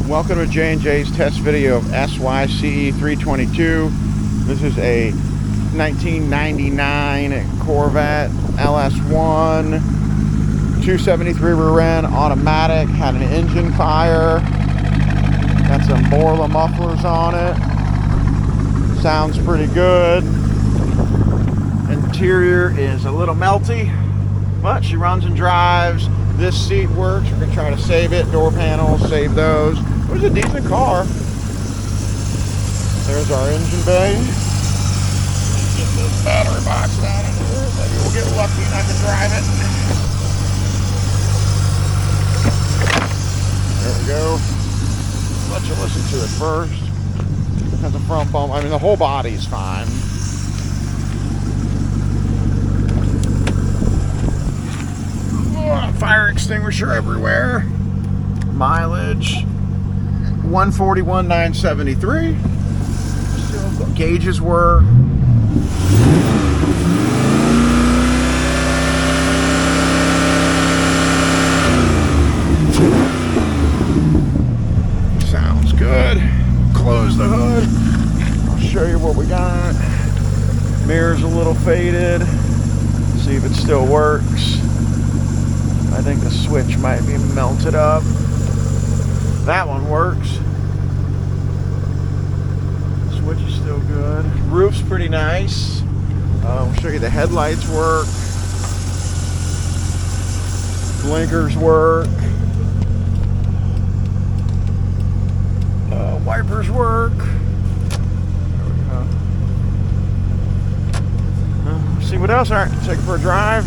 Welcome to J&J's test video of SYCE 322. This is a 1999 Corvette LS1, 273 rear end, automatic, had an engine fire, got some Borla mufflers on it, sounds pretty good. Interior is a little melty, but she runs and drives. This seat works. We're gonna try to save it. Door panels, save those. It was a decent car. There's our engine bay. Get this battery box down in here. Maybe we'll get lucky and I can drive it. There we go. Let you listen to it first. Has a front bump. I mean, the whole body's fine. Fire extinguisher everywhere. Mileage 141,973. Still gauges work. Sounds good. Close the hood. I'll show you what we got. Mirror's a little faded. See if it still works. I think the switch might be melted up. That one works. Switch is still good. Roof's pretty nice. I'll show you the headlights work. Blinkers work. Wipers work. There we go. See what else? All right, take it for a drive.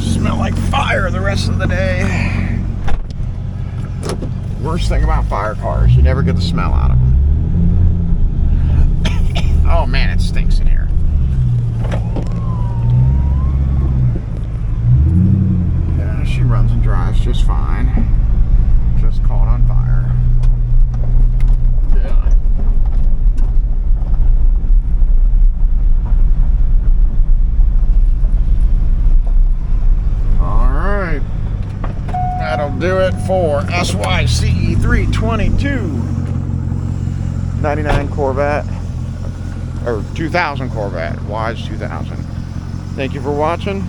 Smell like fire the rest of the day. Worst thing about fire cars, you never get the smell out of them. Oh man, it stinks in here. Yeah, she runs and drives just fine. Just caught on fire. Yeah. That'll do it for SYCE 322 99 Corvette, or 2000 Corvette, Wise 2000. Thank you for watching.